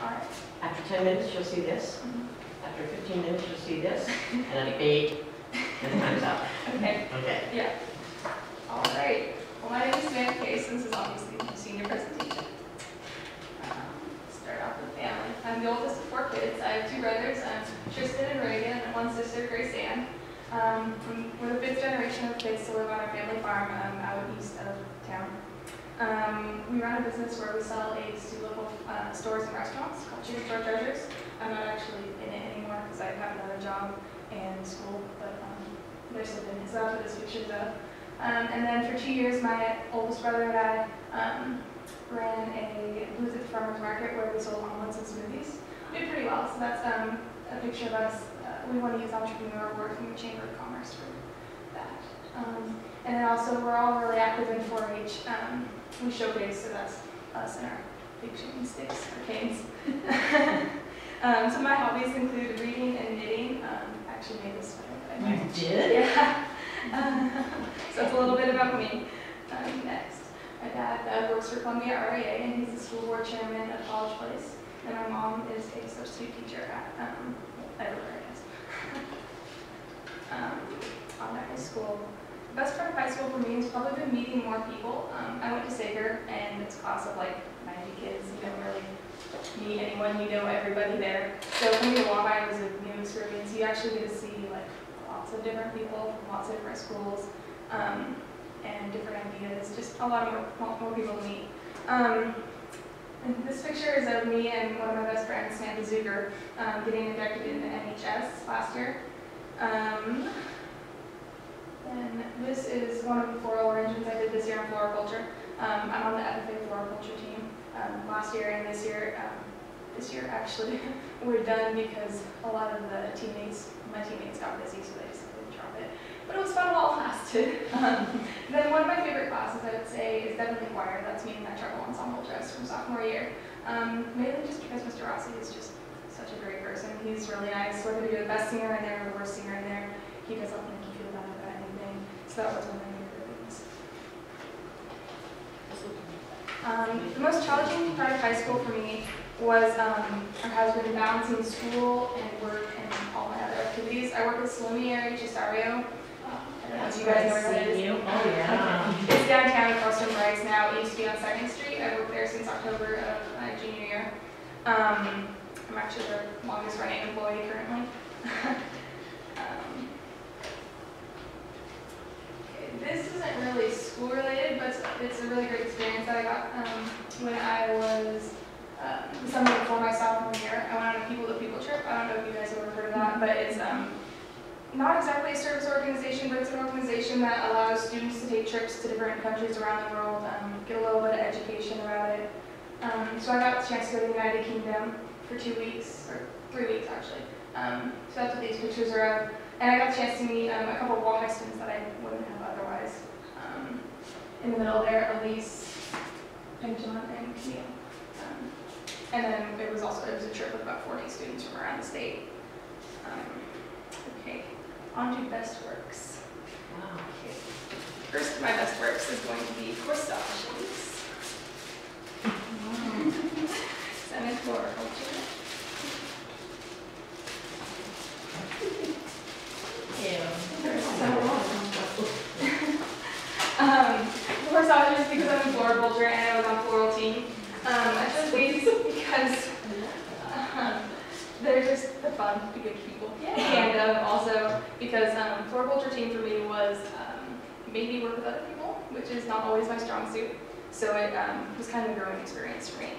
All right. After 10 minutes, you'll see this. After 15 minutes, you'll see this. And then 8, and time's up. Okay. Okay. Yeah. All right. Well, my name is Samantha Case, and this is obviously the senior presentation. Start off with family. I'm the oldest of 4 kids. I have 2 brothers, Tristan and Reagan, and 1 sister, Grace Ann. We're the 5th generation of kids to live on our family farm out east of town. We run a business where we sell eggs to local stores and restaurants called Chicken Store Treasures. I'm not actually in it anymore because I have another job and school, but they're still in it, so that's what this picture's of. And then for 2 years, my oldest brother and I ran a booth at the farmer's market where we sold omelets and smoothies. We did pretty well, so that's a picture of us. We want to use entrepreneur work from the Chamber of Commerce for that. And then also, we're all really active in 4-H. We showcase, so that's us and our big shaving sticks, or canes. Some of my hobbies include reading and knitting. I actually made this sweater. You did? Yeah. So it's a little bit about me. Next, my dad works for Columbia RIA, and he's the school board chairman of College Place. And my mom is a substitute teacher at everywhere, I guess. On to high school. The best part of high school for me has probably been meeting more people. I went to Sager, and it's a class of like 90 kids. You don't really meet anyone, you know everybody there. So for me to walk by was a new experience. You actually get to see like lots of different people from lots of different schools and different ideas. Just a lot more people to meet. And this picture is of me and one of my best friends, Samantha Zuger, getting inducted into NHS last year. And this is one of the floral arrangements I did this year on floriculture. I'm on the FFA floriculture team last year and this year. This year actually we're done because a lot of my teammates got busy, so they decided to drop it. But it was fun while it lasted. Then one of my favorite classes I would say is definitely choir. That's me in that treble ensemble dress from sophomore year. Mainly just because Mr. Rossi is just such a great person. He's really nice. Whether you're the best singer in there or the worst singer in there, he doesn't make you feel bad about anything. So that was one of my favorite things. The most challenging part of high school for me was has been balancing school and work and all my other activities. I work at Salumi Chisario. I don't know if you guys know where that is. Oh, yeah. It's downtown across from Bryce now. It used to be on 2nd Street. I worked there since October of my junior year. I'm actually their longest running employee currently. This isn't really school related, but it's a really great experience that I got when I was the summer before my sophomore year. I went on a People to People trip. I don't know if you guys have ever heard of that, but it's not exactly a service organization, but it's an organization that allows students to take trips to different countries around the world, get a little bit of education about it. So I got a chance to go to the United Kingdom for 2 weeks, or 3 weeks actually. So that's what these pictures are of. And I got a chance to meet a couple of Wahai students that I wouldn't have otherwise. In the middle there, Elise, and John, and Camille. And then it was a trip with about 40 students from around the state. Okay, on to best works. Wow. Okay. First of my best works is going to be corsages. Senate floriculture. Corsages because I'm in floriculture and I was on floral team. I chose these because they're just fun to give people. Yeah. And also because floriculture team for me was made me work with other people, which is not always my strong suit. So it was kind of a growing experience for me.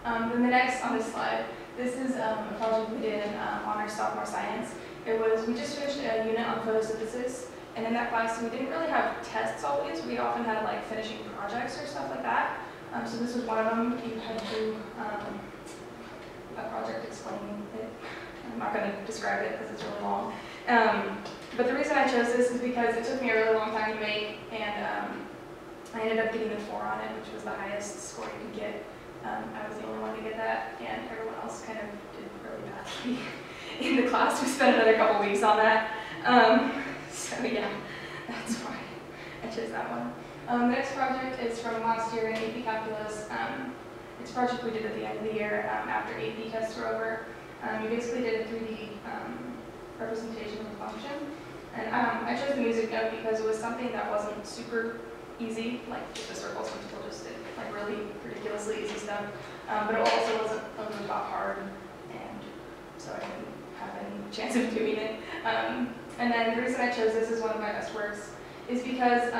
Then the next on this slide, this is a project we did in honor sophomore science. We just finished a unit on photosynthesis, and in that class we didn't really have tests always. We often had like finishing projects or stuff like that. So this was one of them. You had to do a project explaining it. I'm not going to describe it because it's really long. But the reason I chose this is because it took me a really long time to make, and I ended up getting a 4 on it, which was the highest score you could get. I was the only one to get that, and everyone else kind of did really badly in the class. We spent another couple weeks on that. So yeah, that's why I chose that one. The next project is from last year in AP Calculus. It's a project we did at the end of the year after AP tests were over. We basically did a 3D representation of a function. And I chose the music note because it was something that wasn't super easy, like just a circle. Some people just did like really ridiculously easy stuff. But it also wasn't over the top hard, and so I didn't have any chance of doing it. And then the reason I chose this as one of my best works is because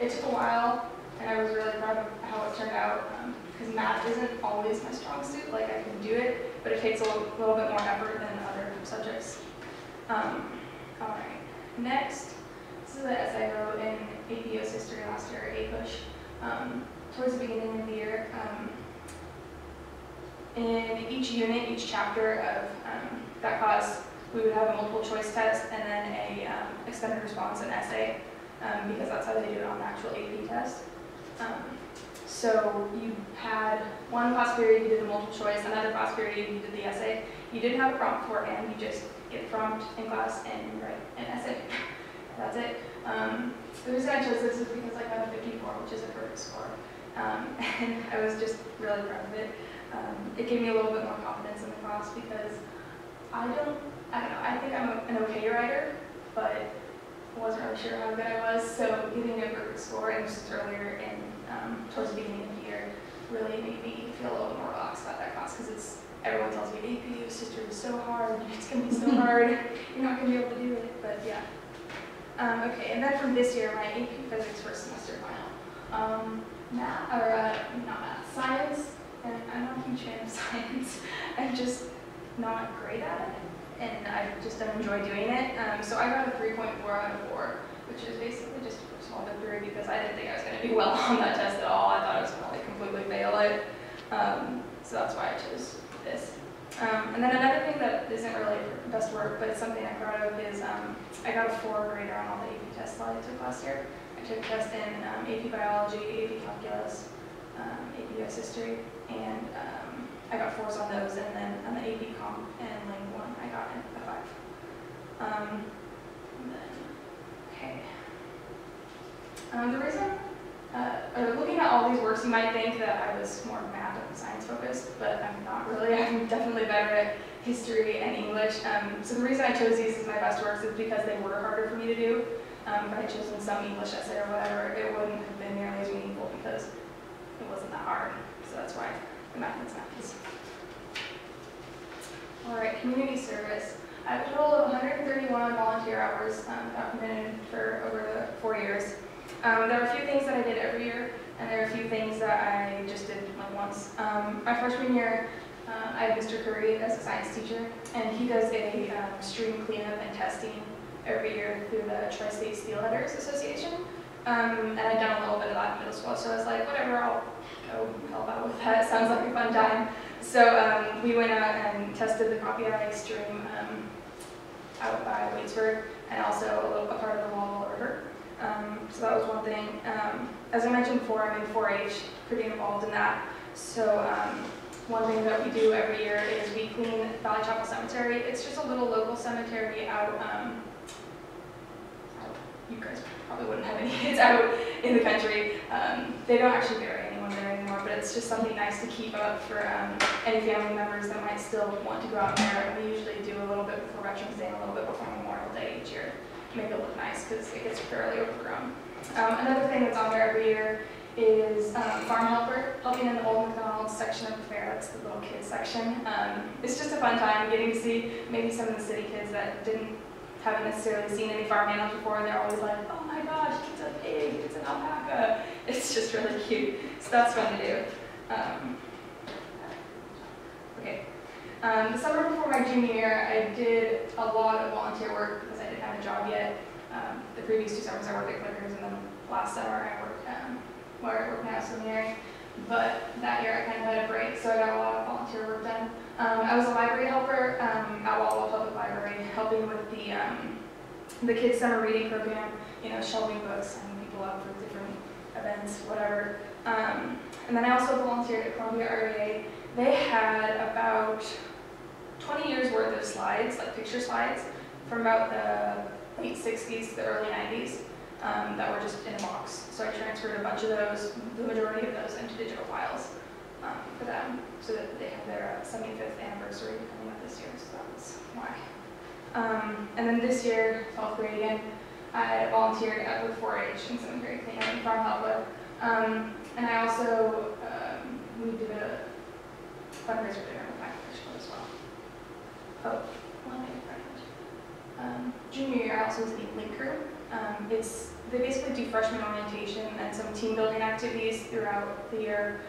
it took a while, and I was really proud of how it turned out. Because math isn't always my strong suit. Like I can do it, but it takes a little bit more effort than other subjects. All right. Next, this is an essay I wrote in AP US History last year, APUSH, towards the beginning of the year. In each unit, each chapter of that class, we would have a multiple choice test and then a extended response and essay, because that's how they do it on the actual AP test. So you had one class period, you did the multiple choice, another class period, you did the essay. You didn't have a prompt beforehand, you just get a prompt in class and you write an essay. That's it. The reason I chose this is because I got a 54, which is a perfect score. And I was just really proud of it. It gave me a little bit more confidence in the class because I don't know, I think I'm an okay writer, but wasn't really sure how good I was. So getting a perfect score, and just earlier in towards the beginning of the year, really made me feel a little bit more relaxed about that class because everyone tells me AP US History is so hard, it's going to be so hard, you're not going to be able to do it, but yeah. Okay, and then from this year, my AP Physics first semester final. Not math, science, and I'm not a huge fan of science. I'm just not great at it, and I just don't enjoy doing it. So I got a 3.4 out of 4, which is basically just a small victory because I didn't think I was going to do well on that test at all. I thought I was going to like completely fail it. So that's why I chose this. And then another thing that isn't really best work, but it's something I'm proud of, is I got a 4 grader on all the AP tests that I took last year. I took a test in AP Biology, AP Calculus, AP US History, and I got 4s on those, and then on the AP Comp and Ling 1, I got a 5. Okay. The reason, or looking at all these works, you might think that I was more math and science focused, but I'm not really. I'm definitely better at history and English. So the reason I chose these as my best works is because they were harder for me to do. If I had chosen some English essay or whatever, it wouldn't have been nearly as meaningful because it wasn't that hard. So that's why the math and science. All right, community service. I have a total of 131 volunteer hours documented for over the 4 years. There are a few things that I did every year, and there are a few things that I just did like once. My freshman year, I had Mr. Curry as a science teacher, and he does a stream cleanup and testing every year through the Tri-State Steelheaders Association. And I'd done a little bit of that in middle school, so I was like, whatever, I'll go help out with that. Sounds like a fun time. So we went out and tested the Copiah stream out by Waitsburg, and also a part of the Walla Walla River. So that was one thing. As I mentioned before, I'm in 4-H, pretty involved in that. So one thing that we do every year is we clean Valley Chapel Cemetery. It's just a little local cemetery out, you guys probably wouldn't have any kids out in the country. They don't actually bury anyone there anymore, but it's just something nice to keep up for any family members that might still want to go out there. And we usually do a little bit before Veterans Day and a little bit before Memorial Day each year. Make it look nice because it gets fairly overgrown. Another thing that's on there every year is Farm Helper, helping in the Old McDonald's section of the fair. That's the little kids section. It's just a fun time getting to see maybe some of the city kids that haven't necessarily seen any farm animals before, and they're always like, oh my gosh, it's a pig, it's an alpaca. It's just really cute. So that's fun to do. Okay. The summer before my junior year, I did a lot of volunteer work because I didn't have a job yet. The previous 2 summers I worked at Clickers, and then last summer I worked where I worked now seminary. But that year I kind of had a break, so I got a lot of volunteer work done. I was a library helper at Walla Walla Public Library, helping with the kids' summer reading program, shelving books, signing people up for different events, whatever. And then I also volunteered at Columbia REA. They had about 20 years worth of slides, like picture slides, from about the late 60s to the early 90s that were just in a box. So I transferred a bunch of those, the majority of those, into digital files. for them, so that they have their 75th anniversary coming up this year, so that's why. And then this year, 12th grade again, I volunteered with 4-H in 7th grade thing at Farm Help with. And I also, we did a fundraiser dinner with my school as well. Oh, one minute, junior year, I also was in the Link Crew. They basically do freshman orientation and some team building activities throughout the year.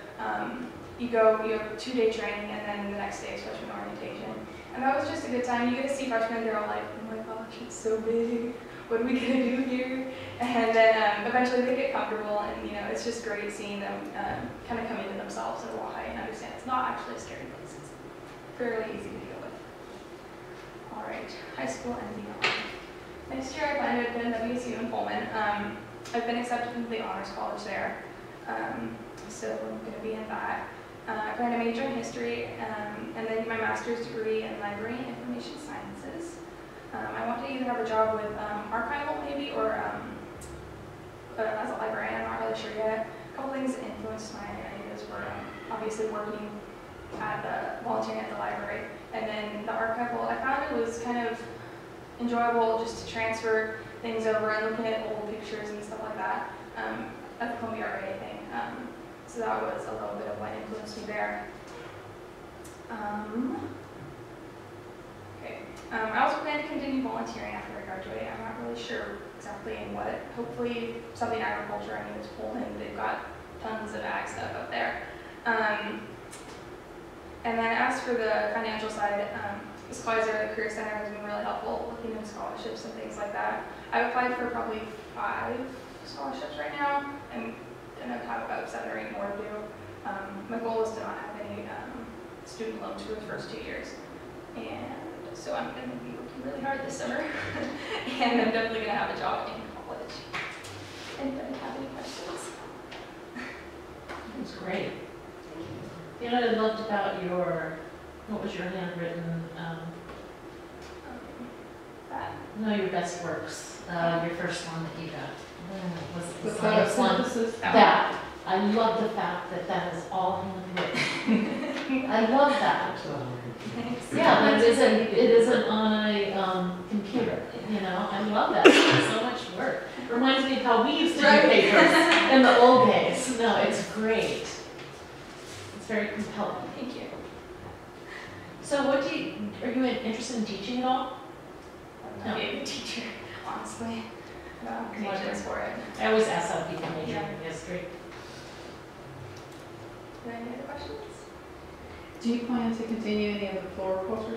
You have a 2-day training, and then the next day is freshman orientation. And that was just a good time. You get to see freshmen, they're all like, oh my gosh, it's so big. What are we gonna do here? And then eventually they get comfortable, and it's just great seeing them kind of come into themselves and why and understand it's not actually a scary place. It's fairly easy to deal with. All right, high school and beyond. Next year I plan to attend WSU in Pullman. I've been accepted into the Honors College there, so I'm going to be in that. I plan to major in history, and then my master's degree in library and information sciences. I want to either have a job with archival maybe, or as a librarian. I'm not really sure yet. A couple things that influenced my ideas were obviously working volunteering at the library, and then the archival. I found it was kind of enjoyable just to transfer things over and looking at old pictures and stuff like that at the Columbia RA thing. So that was a little bit of what influenced me there. I also plan to continue volunteering after I graduate. I'm not really sure exactly in what. Hopefully something agriculture. I mean, it's Pullman. They've got tons of ag stuff up there. And then as for the financial side, Spicer, the Career Center, has been really helpful looking into scholarships and things like that. I've applied for probably 5 scholarships right now, and I have about 7 or 8 more to do. My goal is to not have any student loans for the first 2 years. And so I'm going to be working really hard this summer, and I'm definitely going to have a job in college. Anybody have any questions? That's great. You know what I loved about what was your handwritten, your best works, your first one that you got. Was the science one. That. I love the fact that that is all handwritten. I love that. Yeah, but it isn't on a computer, I love that. It's so much work. Reminds me of how we used to do papers in the old days. No, it's great. It's very compelling. Thank you. So are you interested in teaching at all? I'm not a teacher, honestly. No patience for it. I always ask how people major in history. Any other questions? Do you plan to continue any of the floriculture